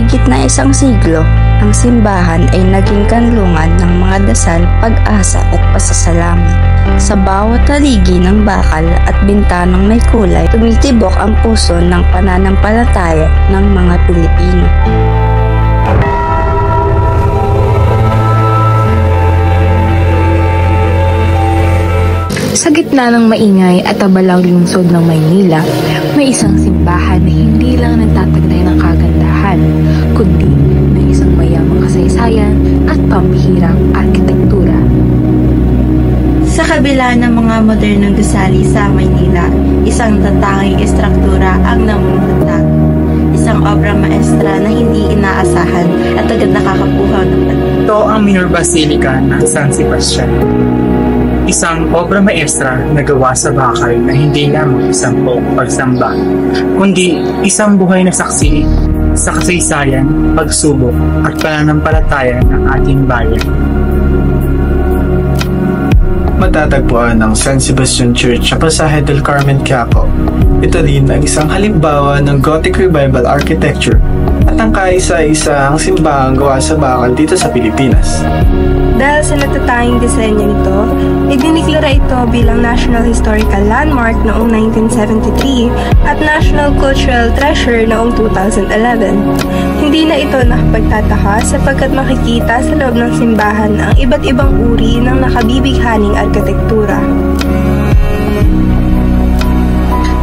mahigit na isang siglo, ang simbahan ay naging kanlungan ng mga dasal, pag-asa at pasasalamat. Sa bawat haligi ng bakal at bintanang may kulay, tumitibok ang puso ng pananampalataya ng mga Pilipino. Sa gitna ng maingay at abalang lungsod ng Maynila, may isang simbahan na hindi lang nagtataglay ng kagandahan, kundi may isang mayamang kasaysayan at pambihirang arkitektura. Sa kabila ng mga modernong gusali sa Maynila, isang tatanging istruktura ang namumuhatag. Isang obra maestra na hindi inaasahan at agad nakakapuhaw ng pansin. Ito ang Minor Basilica ng San Sebastian. Isang obra maestra na gawa sa bakal na hindi lamang isang pagsamba, kundi isang buhay na saksi sa kasaysayan, pagsubok at pananampalataya ng ating bayan. Matatagpuan ng San Sebastian Church sa Pasaje del Carmen, Quiapo. Ito din ang isang halimbawa ng Gothic Revival architecture at ang kaisa-isang simbahang gawa sa bakal dito sa Pilipinas. Dahil sa natatanging disenyo nito, idiniklara ito bilang National Historical Landmark noong 1973 at National Cultural Treasure noong 2011. Hindi na ito nakapagtataka sapagkat makikita sa loob ng simbahan ang iba't ibang uri ng nakabibighaning arkitektura.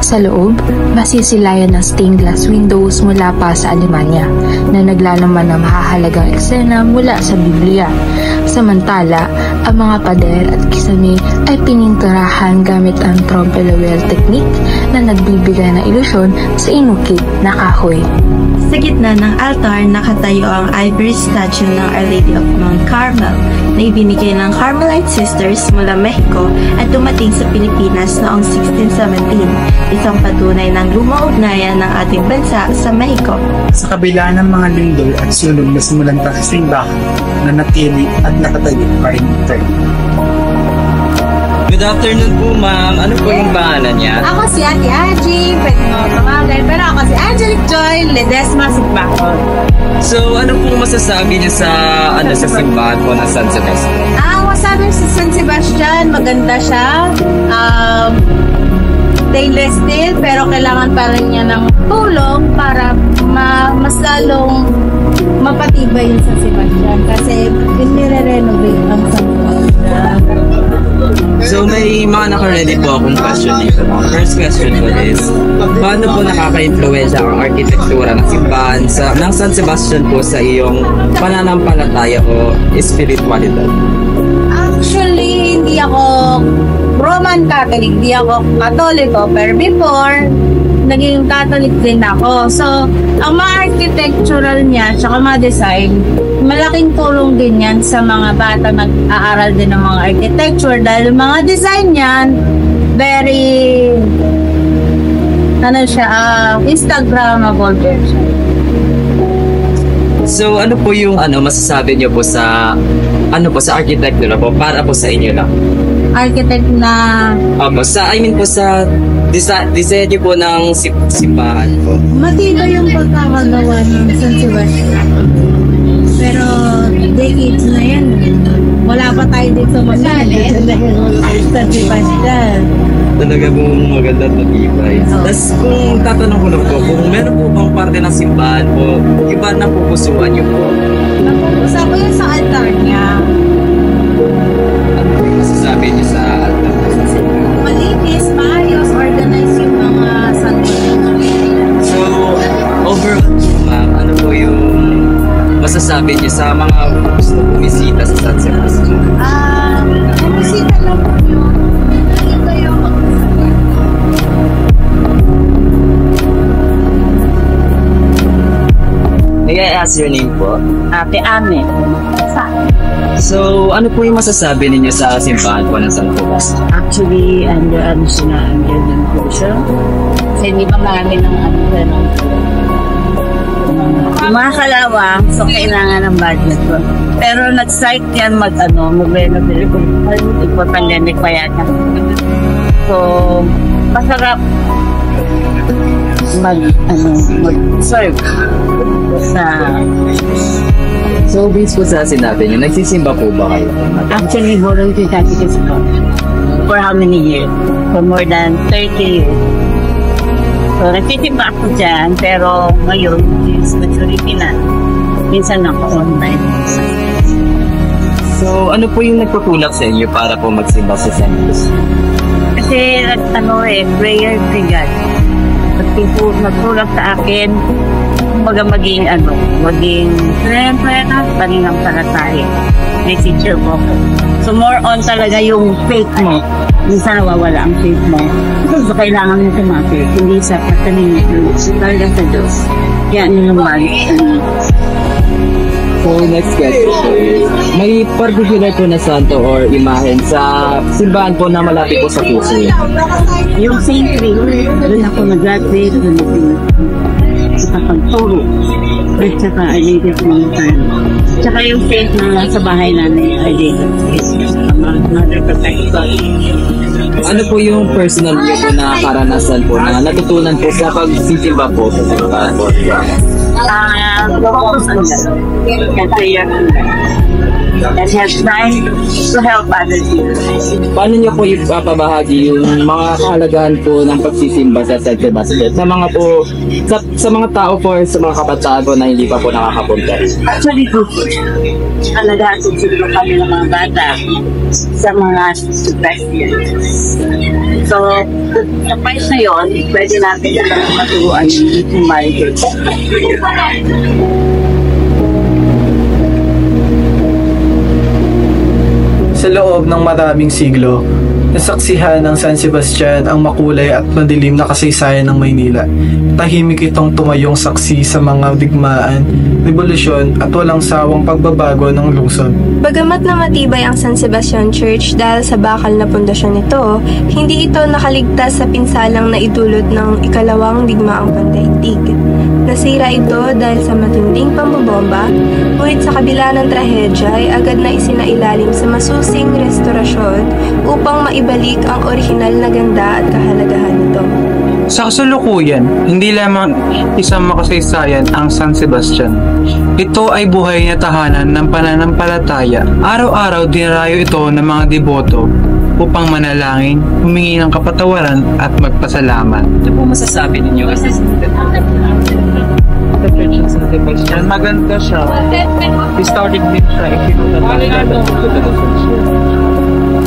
Sa loob, masisilayan ng stained glass windows mula pa sa Alemanya na naglalaman ng mahahalagang eksena mula sa Biblia. Samantala, ang mga pader at kisame ay pininturahan gamit ang Trompe-l'oeil technique na nagbibigay ng ilusyon sa inukit na kahoy. Sa gitna ng altar, nakatayo ang ivory statue ng Our Lady of Mount Carmel na ibinigay ng Carmelite Sisters mula Mexico at dumating sa Pilipinas noong 1617, isang patunay ng lumang ugnayan ng ating bansa sa Mexico. Sa kabila ng mga lindol at sunog na simulan pa sa simbahan, na natili at nakatayo pa rin ito. Good afternoon po, ma'am. Ano po yung pangalan niya? Ako si Ate Angie, pwede mo pamagay. Pero ako si Angelic Joy Ledesma Sigbakon. So, ano po masasabi niyo sa simbahan po ng San Sebastian? Ang masabi sa San Sebastian, maganda siya. Stainless steel, pero kailangan pa rin niya ng tulong para mas lalong mapatibay yung San Sebastian. Kasi nire-renovate ang San Sebastian. So, may mga naka-ready po akong question dito. First question ko is, paano po nakaka-influensya ang arkitektura ng simbahan ng San Sebastian po sa iyong pananampalataya o spiritualidad? Actually, hindi ako Roman Catholic, hindi ako Katoliko, pero before, naging Catholic din ako. So, ang mga architectural niya, tsaka mga design, malaking tulong din yan sa mga bata nag-aaral din ng mga architecture dahil mga design niyan, very, Instagrammable version. So, ano po yung masasabi niyo po sa architecture po para po sa inyo lang? Architect na... sa disenyo po ng simbahan po. Matibay yung pagkakagawa ng San Sebastian. Pero decades na yan. Wala pa tayo dito San Sebastian. Talaga pong maganda at matibay. Tapos kung tatanong ko lang po, kung meron po bang parte ng simbahan po, iba na pupusuan niyo po? Napupusa ko yun sa altar niya. Ano po yung masasabi niyo sa altar? Malinis, maayos, organize yung mga santos. So, overall po ma'am, ano po yung masasabi niyo sa mga gusto bumisita sa San Sebastian? Bumisita lang po yun. Ito yung May I ask your name po? Ate Ame. So, ano po yung masasabi ninyo sa simbahan po ng San Sebastian? Actually, under din po siya. Kasi hindi pa marami ng mga kalawang, so kailangan ng budget ko. Pero nag-site yan mag-renovate kung pandemic pa yata. So, masarap. mag-serve sa... So, based po sa sinabi niyo, nagsisimba po ba kayo? Actually, volunteer catechist po. For how many years? For more than 30 years. So, nagsisimba ako dyan, pero ngayon, is maturity na. Minsan ako online. So, ano po yung nagtutulak sa inyo para po magsimba sa Santos? Kasi, prayer to God. Nagtulak sa akin, maging paninampalataya. May teacher mo ako. So, more on talaga yung faith mo. Minsan nawawala ang faith mo. So, kailangan mo tumapit. Hindi sa patanin mo. Talaga sa Diyos. Yan yung naman. So, next question. May particular po na santo or imahen sa simbahan po na malapit po sa puso? Yung Saint Ring, doon ako nag-graduate, doon ako sa pagturo. At saka Our Lady of Mount Carmel. Tsaka yung faith na sa bahay namin, Our Lady of Mother Protector. Ano po yung personal niyo po na karanasan po na natutunan po sa pagsisimba po sa simbahan po? Focus on God. Kasi and have time to help others. Paano niyo po ipapabahagi yung mga kahalagahan po ng pagsisimba sa San Sebastian sa mga po sa mga tao po sa mga kabataan po na hindi pa po nakakapunta? Actually, alagaan sila kami ng mga bata sa mga Sebastians. So, sa point na yun, pwede natin maturuan yung marriage. Sa loob ng maraming siglo, nasaksihan ng San Sebastian ang makulay at madilim na kasaysayan ng Maynila. Tahimik itong tumayong saksi sa mga digmaan, revolusyon at walang sawang pagbabago ng lungsod. Bagamat na matibay ang San Sebastian Church dahil sa bakal na pundasyon nito, hindi ito nakaligtas sa pinsalang na idulot ng ikalawang digmaang pandaigdig. Nasira ito dahil sa matinding pambobomba, ngunit sa kabila ng trahedya ay agad na isinailalim sa masusing restorasyon upang maibalik ang orihinal na ganda at kahalagahan nito. Sa kasalukuyan, hindi lamang isang makasaysayan ang San Sebastian. Ito ay buhay na tahanan ng pananampalataya. Araw-araw dinarayo ito ng mga deboto upang manalangin, humingi ng kapatawaran at magpasalamat. Ano po masasabi ninyo as a student? Sa Church of San Sebastian, maganda siya. Historic din siya.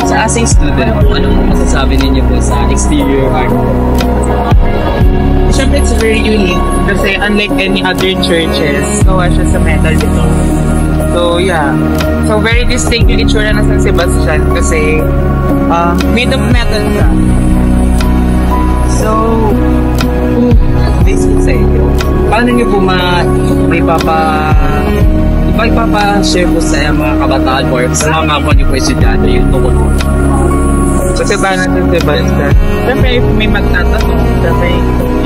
So as a student, ano po masasabi ninyo po sa exterior art? Siyempre, it's very unique kasi unlike any other churches, gawa siya sa metal dito. So, yeah. So, very distinct yung itsura ng San Sebastian kasi made of metal siya. So, based sa inyo, paano nyo po may papa-share po sa mga kabataan or sa mga kapwa nyo po estudyante yung tungkol po? So, San Sebastian, siyempre may magtatanong, siyempre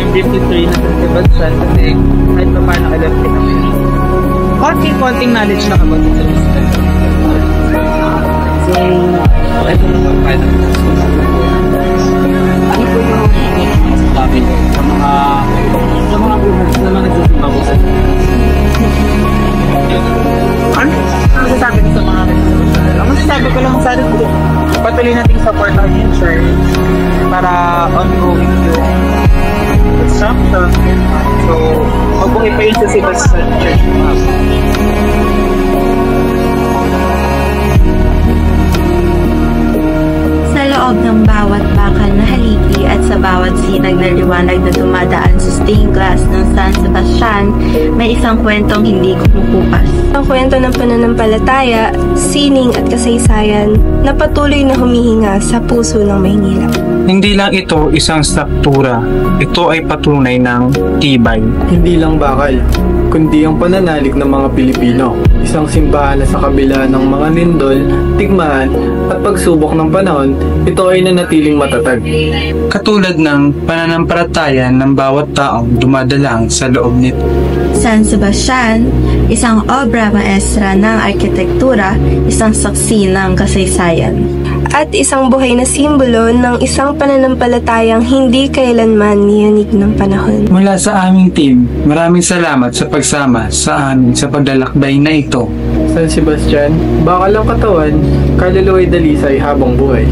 yung brief history ng San Sebastian kasi kahit pa paano alam ko naman. Konting knowledge na about San Sebastian. So, ito naman paano. Ano po yung masasabi nyo sa mga viewers na mga nagsisimba po sa Ano masasabi ko sa mga nagsisimba? Ang masasabi ko lang sa ito, patuloy nating supportan yung church para ongoing yung construction. So, magbuhay pa yun sa Sebastian Church. Sa loob ng bawat bakal na haligi at sa bawat sinag na liwanag na dumadaan sa stained glass ng San Sebastian, may isang kwentong hindi kumukupas. Ang kwento ng pananampalataya, sining at kasaysayan na patuloy na humihinga sa puso ng Maynila. Hindi lang ito isang struktura, ito ay patunay ng tibay. Hindi lang bakal, kundi ang pananalig ng mga Pilipino. Isang simbahan na sa kabila ng mga lindol, tigmaan at pagsubok ng panahon, ito ay nanatiling matatag. Katulad ng pananampalataya ng bawat taong dumadalang sa loob nito. San Sebastian, isang obra maestra ng arkitektura, isang saksi ng kasaysayan. at isang buhay na simbolo ng isang pananampalatayang hindi kailanman niyanig ng panahon. Mula sa aming team, maraming salamat sa pagsama sa amin sa paglalakbay na ito. San Sebastian, bakal ang katawan, kaluluwa'y dalisay habang buhay.